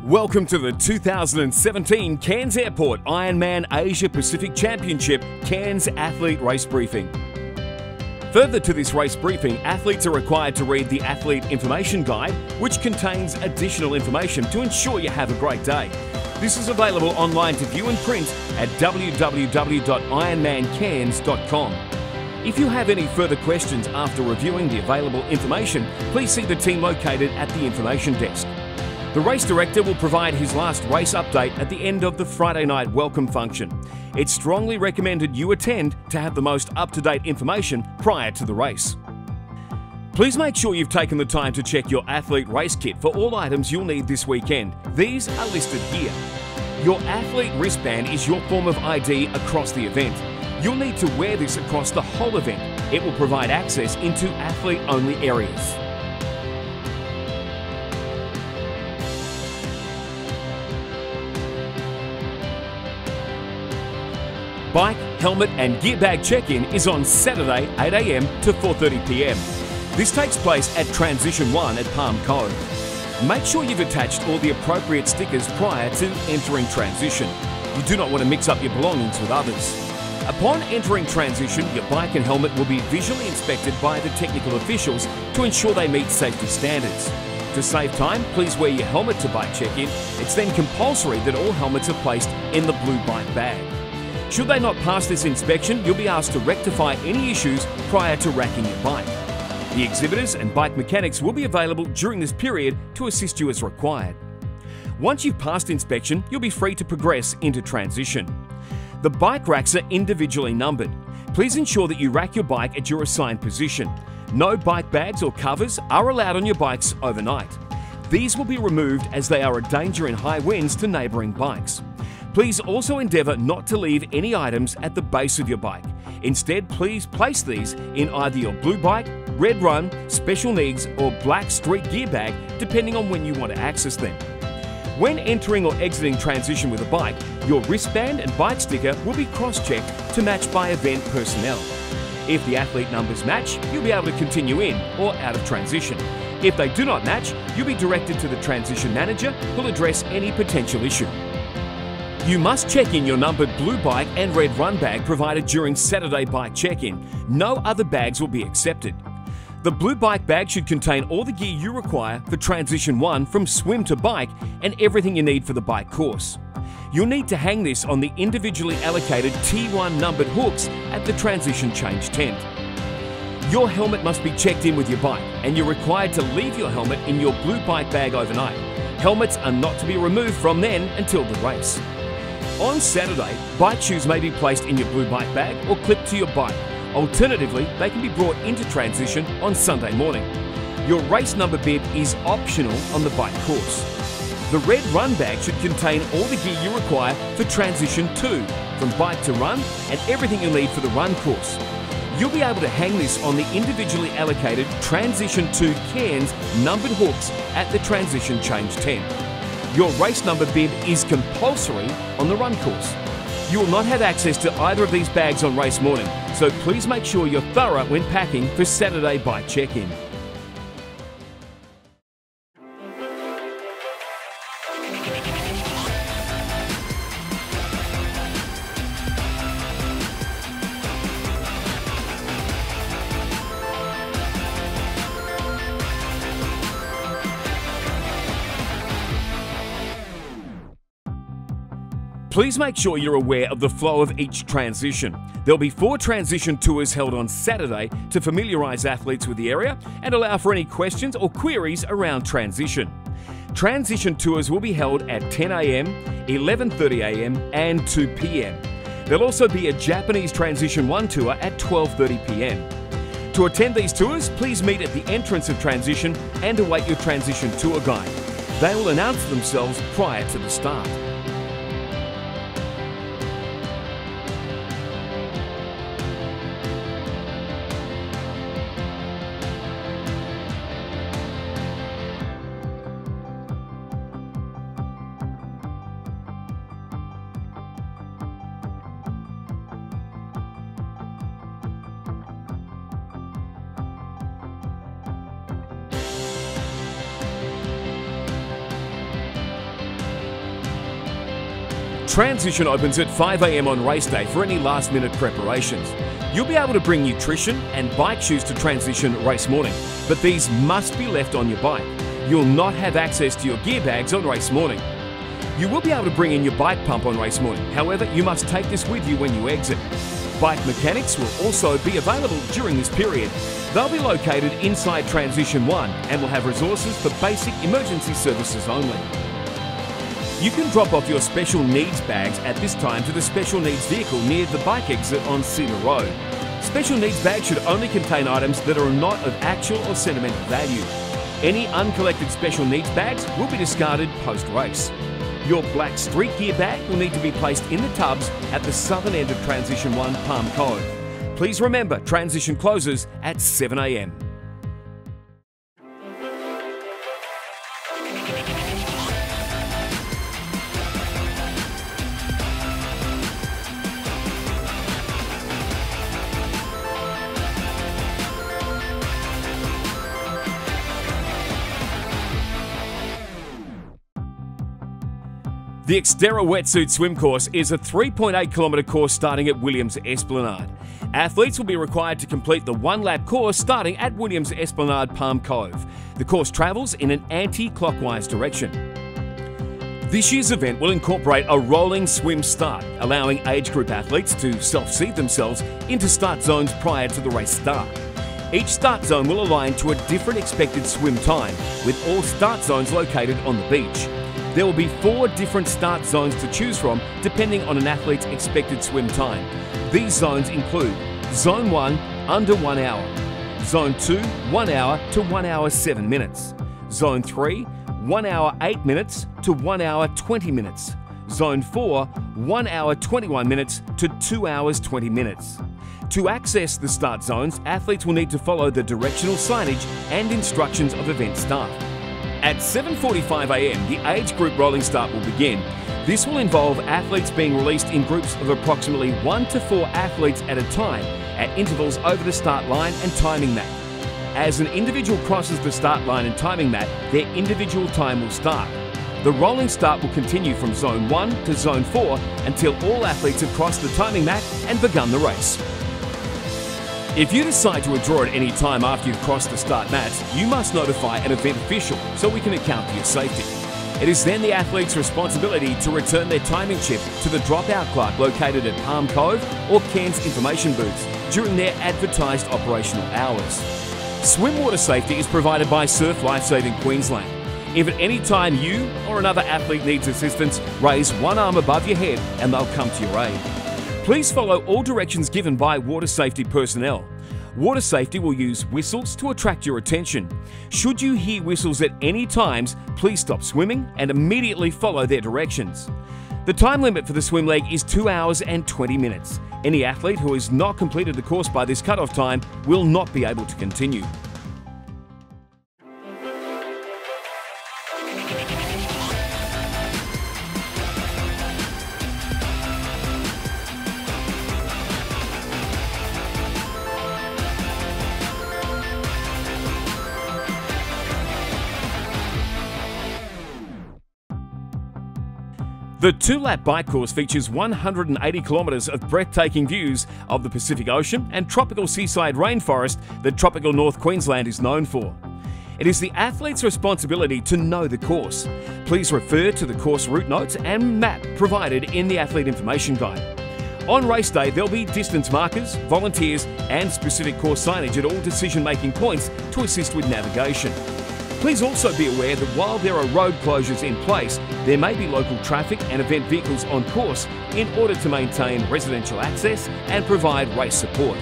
Welcome to the 2017 Cairns Airport Ironman Asia Pacific Championship Cairns Athlete Race Briefing. Further to this race briefing, athletes are required to read the Athlete Information Guide, which contains additional information to ensure you have a great day. This is available online to view and print at www.ironmancairns.com. If you have any further questions after reviewing the available information, please see the team located at the information desk. The race director will provide his last race update at the end of the Friday night welcome function. It's strongly recommended you attend to have the most up-to-date information prior to the race. Please make sure you've taken the time to check your athlete race kit for all items you'll need this weekend. These are listed here. Your athlete wristband is your form of ID across the event. You'll need to wear this across the whole event. It will provide access into athlete-only areas. Bike, helmet and gear bag check-in is on Saturday 8 AM to 4:30 PM. This takes place at Transition 1 at Palm Cove. Make sure you've attached all the appropriate stickers prior to entering transition. You do not want to mix up your belongings with others. Upon entering transition, your bike and helmet will be visually inspected by the technical officials to ensure they meet safety standards. To save time, please wear your helmet to bike check-in. It's then compulsory that all helmets are placed in the blue bike bag. Should they not pass this inspection, you'll be asked to rectify any issues prior to racking your bike. The exhibitors and bike mechanics will be available during this period to assist you as required. Once you've passed inspection, you'll be free to progress into transition. The bike racks are individually numbered. Please ensure that you rack your bike at your assigned position. No bike bags or covers are allowed on your bikes overnight. These will be removed as they are a danger in high winds to neighbouring bikes. Please also endeavour not to leave any items at the base of your bike. Instead, please place these in either your blue bike, red run, special needs or black street gear bag, depending on when you want to access them. When entering or exiting transition with a bike, your wristband and bike sticker will be cross-checked to match by event personnel. If the athlete numbers match, you'll be able to continue in or out of transition. If they do not match, you'll be directed to the transition manager who'll address any potential issue. You must check in your numbered blue bike and red run bag provided during Saturday bike check-in. No other bags will be accepted. The blue bike bag should contain all the gear you require for Transition 1 from swim to bike and everything you need for the bike course. You'll need to hang this on the individually allocated T1 numbered hooks at the transition change tent. Your helmet must be checked in with your bike and you're required to leave your helmet in your blue bike bag overnight. Helmets are not to be removed from then until the race. On Saturday, bike shoes may be placed in your blue bike bag or clipped to your bike. Alternatively, they can be brought into transition on Sunday morning. Your race number bib is optional on the bike course. The red run bag should contain all the gear you require for Transition 2, from bike to run and everything you'll need for the run course. You'll be able to hang this on the individually allocated Transition 2 Cairns numbered hooks at the transition change tent. Your race number bib is compulsory on the run course. You will not have access to either of these bags on race morning, so please make sure you're thorough when packing for Saturday bike check-in. Please make sure you're aware of the flow of each transition. There'll be 4 transition tours held on Saturday to familiarise athletes with the area and allow for any questions or queries around transition. Transition tours will be held at 10 AM, 11:30 AM and 2 PM. There'll also be a Japanese Transition 1 tour at 12:30 PM. To attend these tours, please meet at the entrance of transition and await your transition tour guide. They will announce themselves prior to the start. Transition opens at 5 AM on race day for any last-minute preparations. You'll be able to bring nutrition and bike shoes to transition race morning, but these must be left on your bike. You'll not have access to your gear bags on race morning. You will be able to bring in your bike pump on race morning, however, you must take this with you when you exit. Bike mechanics will also be available during this period. They'll be located inside Transition 1 and will have resources for basic emergency services only. You can drop off your special needs bags at this time to the special needs vehicle near the bike exit on Cedar Road. Special needs bags should only contain items that are not of actual or sentimental value. Any uncollected special needs bags will be discarded post-race. Your black street gear bag will need to be placed in the tubs at the southern end of Transition 1 Palm Cove. Please remember, transition closes at 7 AM. The XTERRA Wetsuit Swim Course is a 3.8 kilometre course starting at Williams Esplanade. Athletes will be required to complete the one-lap course starting at Williams Esplanade Palm Cove. The course travels in an anti-clockwise direction. This year's event will incorporate a rolling swim start, allowing age group athletes to self-seed themselves into start zones prior to the race start. Each start zone will align to a different expected swim time, with all start zones located on the beach. There will be 4 different start zones to choose from depending on an athlete's expected swim time. These zones include Zone 1, under 1 hour. Zone 2, 1 hour to 1 hour 7 minutes. Zone 3, 1 hour 8 minutes to 1 hour 20 minutes. Zone 4, 1 hour 21 minutes to 2 hours 20 minutes. To access the start zones, athletes will need to follow the directional signage and instructions of event staff. At 7:45 AM, the age group rolling start will begin. This will involve athletes being released in groups of approximately 1 to 4 athletes at a time, at intervals over the start line and timing mat. As an individual crosses the start line and timing mat, their individual time will start. The rolling start will continue from Zone 1 to Zone 4 until all athletes have crossed the timing mat and begun the race. If you decide to withdraw at any time after you've crossed the start mats, you must notify an event official so we can account for your safety. It is then the athlete's responsibility to return their timing chip to the dropout clerk located at Palm Cove or Cairns information booths during their advertised operational hours. Swim water safety is provided by Surf Lifesaving Queensland. If at any time you or another athlete needs assistance, raise one arm above your head and they'll come to your aid. Please follow all directions given by water safety personnel. Water safety will use whistles to attract your attention. Should you hear whistles at any times, please stop swimming and immediately follow their directions. The time limit for the swim leg is 2 hours and 20 minutes. Any athlete who has not completed the course by this cut-off time will not be able to continue. The 2-lap bike course features 180 kilometres of breathtaking views of the Pacific Ocean and tropical seaside rainforest that tropical North Queensland is known for. It is the athlete's responsibility to know the course. Please refer to the course route notes and map provided in the athlete information guide. On race day, there'll be distance markers, volunteers and specific course signage at all decision-making points to assist with navigation. Please also be aware that while there are road closures in place, there may be local traffic and event vehicles on course in order to maintain residential access and provide race support.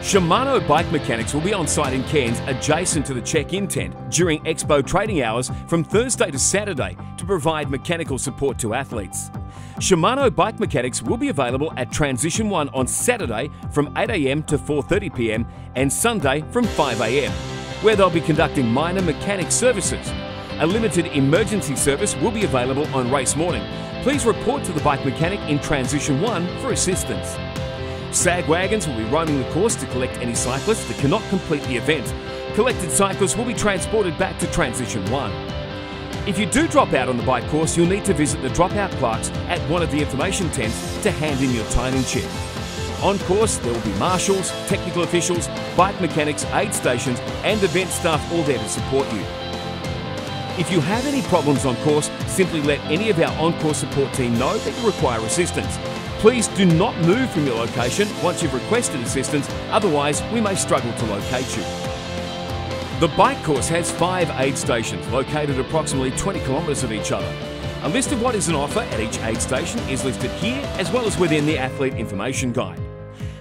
Shimano bike mechanics will be on site in Cairns adjacent to the check-in tent during Expo trading hours from Thursday to Saturday to provide mechanical support to athletes. Shimano bike mechanics will be available at Transition 1 on Saturday from 8 AM to 4:30 PM and Sunday from 5 AM. where they'll be conducting minor mechanic services. A limited emergency service will be available on race morning. Please report to the bike mechanic in Transition 1 for assistance. SAG wagons will be roaming the course to collect any cyclists that cannot complete the event. Collected cyclists will be transported back to Transition 1. If you do drop out on the bike course, you'll need to visit the dropout clerks at one of the information tents to hand in your timing chip. On course, there will be marshals, technical officials, bike mechanics, aid stations and event staff all there to support you. If you have any problems on course, simply let any of our on-course support team know that you require assistance. Please do not move from your location once you've requested assistance, otherwise we may struggle to locate you. The bike course has 5 aid stations located approximately 20 kilometres of each other. A list of what is on offer at each aid station is listed here as well as within the Athlete Information Guide.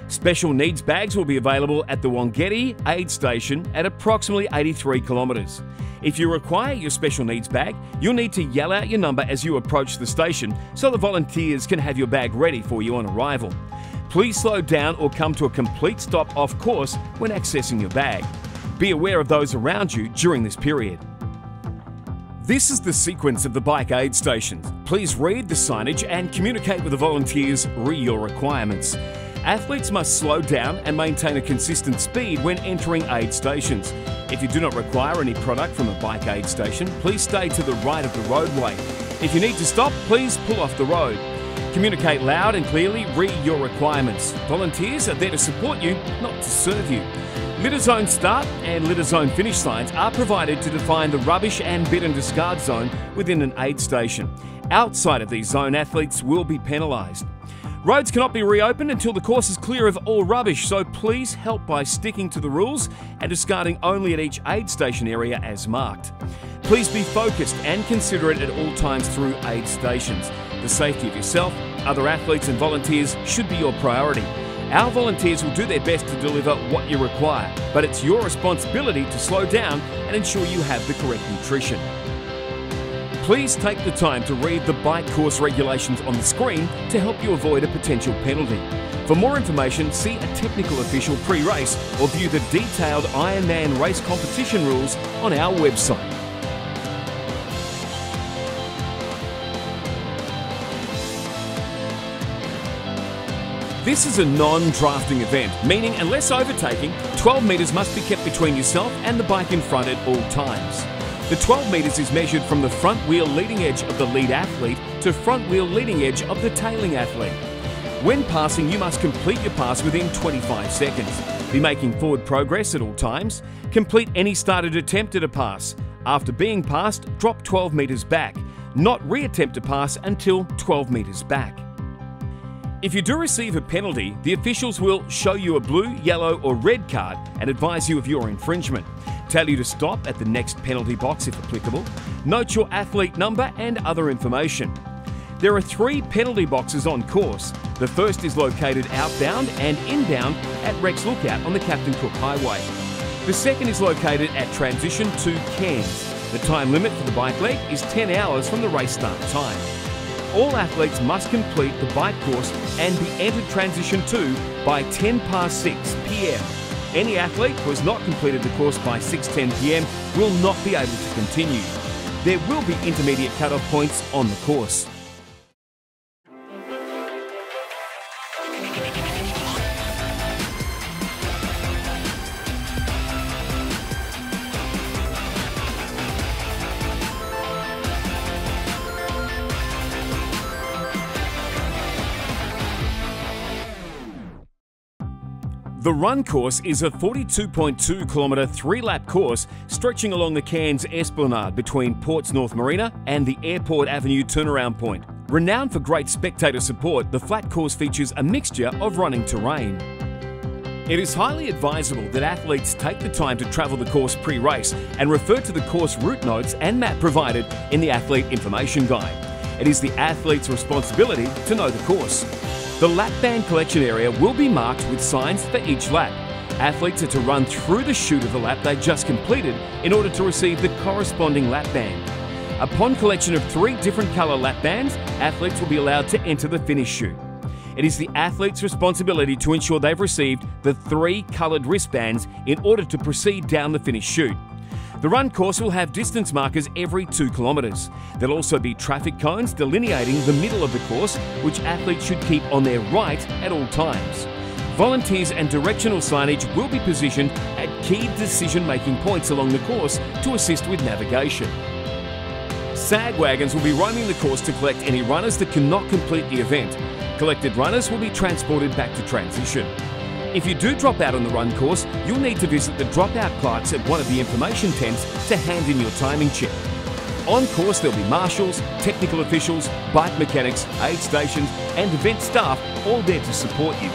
Special needs bags will be available at the Wongetti aid station at approximately 83 kilometres. If you require your special needs bag, you'll need to yell out your number as you approach the station so the volunteers can have your bag ready for you on arrival. Please slow down or come to a complete stop off course when accessing your bag. Be aware of those around you during this period. This is the sequence of the bike aid stations. Please read the signage and communicate with the volunteers re your requirements. Athletes must slow down and maintain a consistent speed when entering aid stations. If you do not require any product from a bike aid station, please stay to the right of the roadway. If you need to stop, please pull off the road. Communicate loud and clearly, read your requirements. Volunteers are there to support you, not to serve you. Litter zone start and litter zone finish signs are provided to define the rubbish and bin and discard zone within an aid station. Outside of these zone, athletes will be penalised. Roads cannot be reopened until the course is clear of all rubbish, so please help by sticking to the rules and discarding only at each aid station area as marked. Please be focused and considerate at all times through aid stations. The safety of yourself, other athletes and volunteers should be your priority. Our volunteers will do their best to deliver what you require, but it's your responsibility to slow down and ensure you have the correct nutrition. Please take the time to read the bike course regulations on the screen to help you avoid a potential penalty. For more information, see a technical official pre-race or view the detailed IRONMAN race competition rules on our website. This is a non-drafting event, meaning unless overtaking, 12 metres must be kept between yourself and the bike in front at all times. The 12 metres is measured from the front wheel leading edge of the lead athlete to front wheel leading edge of the tailing athlete. When passing, you must complete your pass within 25 seconds. Be making forward progress at all times. Complete any started attempt at a pass. After being passed, drop 12 metres back. Not re-attempt to pass until 12 metres back. If you do receive a penalty, the officials will show you a blue, yellow or red card and advise you of your infringement. Tell you to stop at the next penalty box if applicable. Note your athlete number and other information. There are 3 penalty boxes on course. The first is located outbound and inbound at Rex Lookout on the Captain Cook Highway. The second is located at transition to Cairns. The time limit for the bike leg is 10 hours from the race start time. All athletes must complete the bike course and be entered transition 2 by 10 past 6 p.m. Any athlete who has not completed the course by 6:10 p.m. will not be able to continue. There will be intermediate cut-off points on the course. The run course is a 42.2 kilometre 3-lap course stretching along the Cairns Esplanade between Ports North Marina and the Airport Avenue turnaround point. Renowned for great spectator support, the flat course features a mixture of running terrain. It is highly advisable that athletes take the time to travel the course pre-race and refer to the course route notes and map provided in the Athlete Information Guide. It is the athlete's responsibility to know the course. The lap band collection area will be marked with signs for each lap. Athletes are to run through the chute of the lap they just completed in order to receive the corresponding lap band. Upon collection of 3 different colour lap bands, athletes will be allowed to enter the finish chute. It is the athlete's responsibility to ensure they've received the 3 coloured wristbands in order to proceed down the finish chute. The run course will have distance markers every 2 kilometres. There'll also be traffic cones delineating the middle of the course, which athletes should keep on their right at all times. Volunteers and directional signage will be positioned at key decision-making points along the course to assist with navigation. SAG wagons will be roaming the course to collect any runners that cannot complete the event. Collected runners will be transported back to transition. If you do drop out on the run course, you'll need to visit the dropout clerks at one of the information tents to hand in your timing check. On course there'll be marshals, technical officials, bike mechanics, aid stations and event staff all there to support you.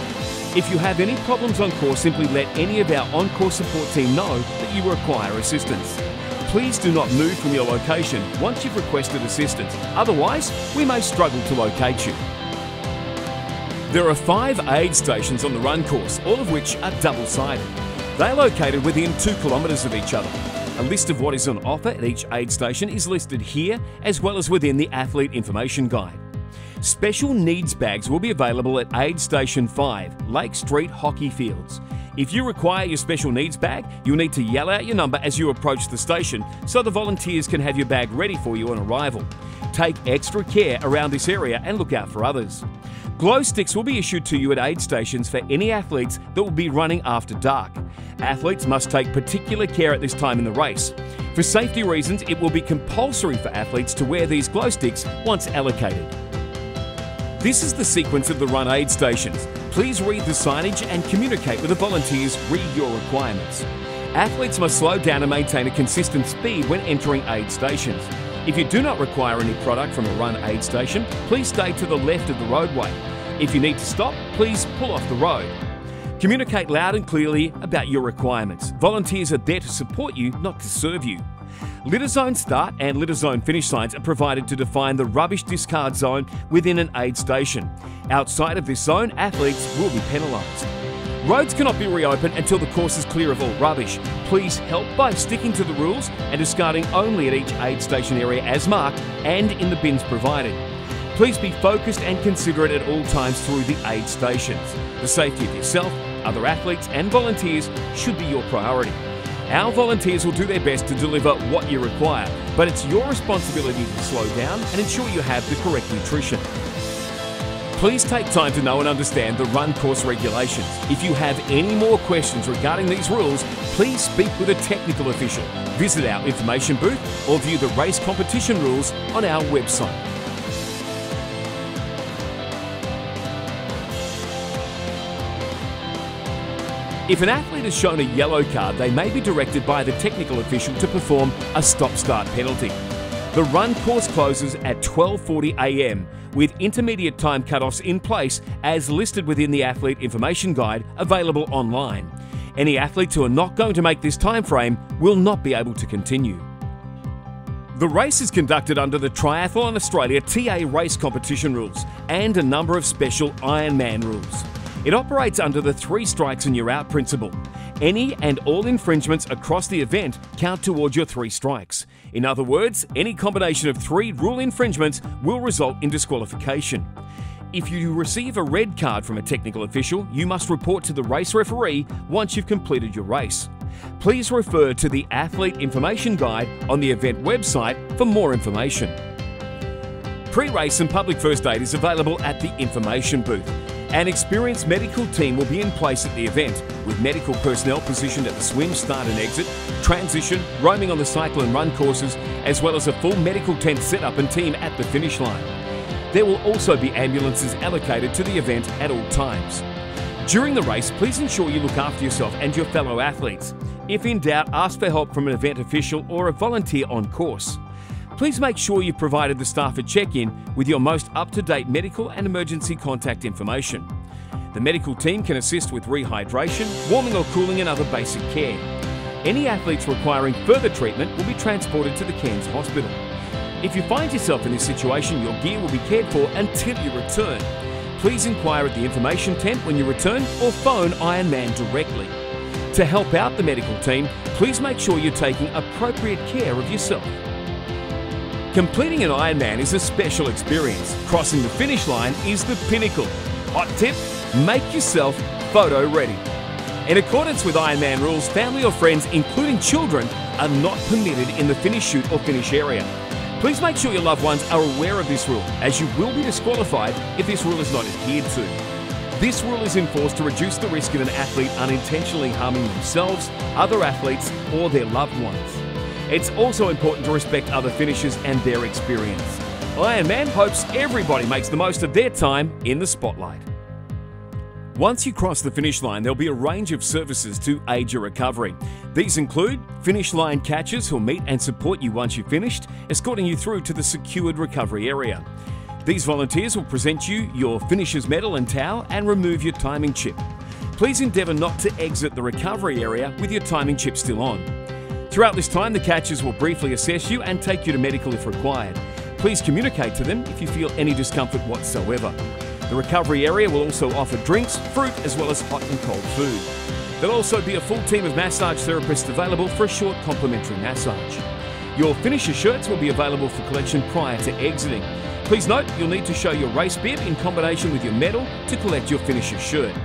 If you have any problems on course, simply let any of our on-course support team know that you require assistance. Please do not move from your location once you've requested assistance, otherwise we may struggle to locate you. There are 5 aid stations on the run course, all of which are double-sided. They are located within 2 kilometres of each other. A list of what is on offer at each aid station is listed here, as well as within the Athlete Information Guide. Special needs bags will be available at Aid Station 5, Lake Street Hockey Fields. If you require your special needs bag, you'll need to yell out your number as you approach the station so the volunteers can have your bag ready for you on arrival. Take extra care around this area and look out for others. Glow sticks will be issued to you at aid stations for any athletes that will be running after dark. Athletes must take particular care at this time in the race. For safety reasons, it will be compulsory for athletes to wear these glow sticks once allocated. This is the sequence of the run aid stations. Please read the signage and communicate with the volunteers. Read your requirements. Athletes must slow down and maintain a consistent speed when entering aid stations. If you do not require any product from a run aid station, please stay to the left of the roadway. If you need to stop, please pull off the road. Communicate loud and clearly about your requirements. Volunteers are there to support you, not to serve you. Litter zone start and litter zone finish signs are provided to define the rubbish discard zone within an aid station. Outside of this zone, athletes will be penalised. Roads cannot be reopened until the course is clear of all rubbish. Please help by sticking to the rules and discarding only at each aid station area as marked and in the bins provided. Please be focused and considerate at all times through the aid stations. The safety of yourself, other athletes and volunteers should be your priority. Our volunteers will do their best to deliver what you require, but it's your responsibility to slow down and ensure you have the correct nutrition. Please take time to know and understand the run course regulations. If you have any more questions regarding these rules, please speak with a technical official, visit our information booth or view the race competition rules on our website. If an athlete is shown a yellow card, they may be directed by the technical official to perform a stop-start penalty. The run course closes at 12:40 a.m. with intermediate time cutoffs in place as listed within the Athlete Information Guide available online. Any athletes who are not going to make this time frame will not be able to continue. The race is conducted under the Triathlon Australia TA race competition rules and a number of special IRONMAN rules. It operates under the 3 strikes and you're out principle. Any and all infringements across the event count towards your 3 strikes. In other words, any combination of 3 rule infringements will result in disqualification. If you receive a red card from a technical official, you must report to the race referee once you've completed your race. Please refer to the Athlete Information Guide on the event website for more information. Pre-race and public first aid is available at the information booth. An experienced medical team will be in place at the event, with medical personnel positioned at the swim, start and exit, transition, roaming on the cycle and run courses, as well as a full medical tent setup and team at the finish line. There will also be ambulances allocated to the event at all times. During the race, please ensure you look after yourself and your fellow athletes. If in doubt, ask for help from an event official or a volunteer on course. Please make sure you've provided the staff a check-in with your most up-to-date medical and emergency contact information. The medical team can assist with rehydration, warming or cooling and other basic care. Any athletes requiring further treatment will be transported to the Cairns hospital. If you find yourself in this situation, your gear will be cared for until you return. Please inquire at the information tent when you return or phone IRONMAN directly. To help out the medical team, please make sure you're taking appropriate care of yourself. Completing an Ironman is a special experience. Crossing the finish line is the pinnacle. Hot tip, make yourself photo ready. In accordance with Ironman rules, family or friends, including children, are not permitted in the finish chute or finish area. Please make sure your loved ones are aware of this rule, as you will be disqualified if this rule is not adhered to. This rule is enforced to reduce the risk of an athlete unintentionally harming themselves, other athletes, or their loved ones. It's also important to respect other finishers and their experience. Ironman hopes everybody makes the most of their time in the spotlight. Once you cross the finish line, there'll be a range of services to aid your recovery. These include finish line catchers who'll meet and support you once you've finished, escorting you through to the secured recovery area. These volunteers will present you your finisher's medal and towel and remove your timing chip. Please endeavour not to exit the recovery area with your timing chip still on. Throughout this time, the catchers will briefly assess you and take you to medical if required. Please communicate to them if you feel any discomfort whatsoever. The recovery area will also offer drinks, fruit, as well as hot and cold food. There'll also be a full team of massage therapists available for a short complimentary massage. Your finisher shirts will be available for collection prior to exiting. Please note you'll need to show your race bib in combination with your medal to collect your finisher shirt.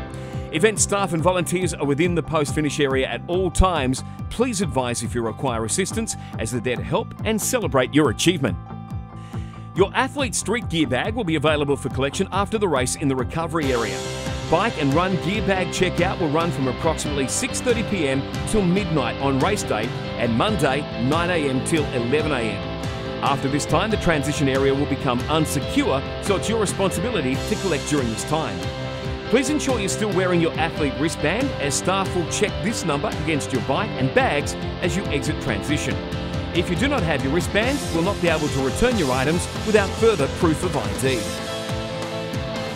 Event staff and volunteers are within the post-finish area at all times. Please advise if you require assistance, as they're there to help and celebrate your achievement. Your athlete street gear bag will be available for collection after the race in the recovery area. Bike and run gear bag checkout will run from approximately 6:30 p.m. till midnight on race day and Monday 9 a.m. till 11 a.m. After this time, the transition area will become unsecure, so it's your responsibility to collect during this time. Please ensure you're still wearing your athlete wristband, as staff will check this number against your bike and bags as you exit transition. If you do not have your wristband, you will not be able to return your items without further proof of ID.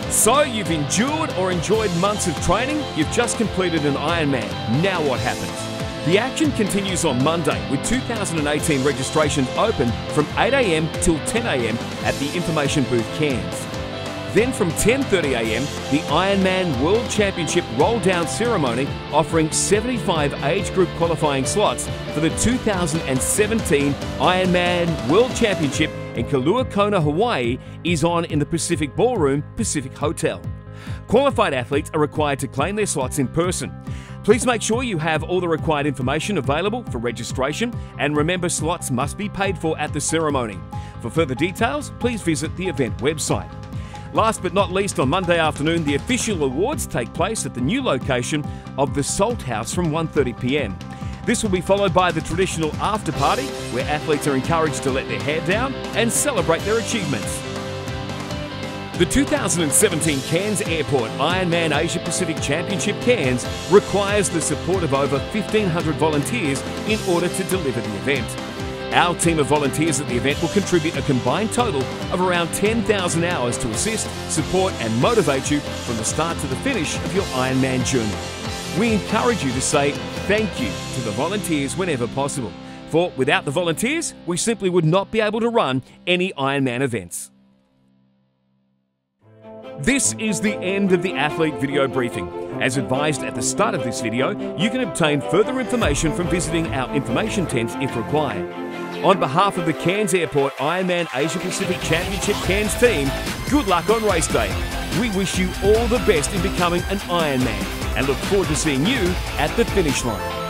So you've endured or enjoyed months of training, you've just completed an Ironman. Now what happens? The action continues on Monday with 2018 registrations open from 8 a.m. till 10 a.m. at the information booth Cairns. Then from 10:30 a.m, the Ironman World Championship roll-down ceremony offering 75 age group qualifying slots for the 2017 Ironman World Championship in Kailua Kona, Hawaii is on in the Pacific Ballroom, Pacific Hotel. Qualified athletes are required to claim their slots in person. Please make sure you have all the required information available for registration, and remember, slots must be paid for at the ceremony. For further details, please visit the event website. Last but not least, on Monday afternoon, the official awards take place at the new location of the Salt House from 1:30 p.m. This will be followed by the traditional after party, where athletes are encouraged to let their hair down and celebrate their achievements. The 2017 Cairns Airport Ironman Asia Pacific Championship Cairns requires the support of over 1,500 volunteers in order to deliver the event. Our team of volunteers at the event will contribute a combined total of around 10,000 hours to assist, support and motivate you from the start to the finish of your Ironman journey. We encourage you to say thank you to the volunteers whenever possible, for without the volunteers, we simply would not be able to run any Ironman events. This is the end of the athlete video briefing. As advised at the start of this video, you can obtain further information from visiting our information tents if required. On behalf of the Cairns Airport Ironman Asia Pacific Championship Cairns team, good luck on race day. We wish you all the best in becoming an Ironman and look forward to seeing you at the finish line.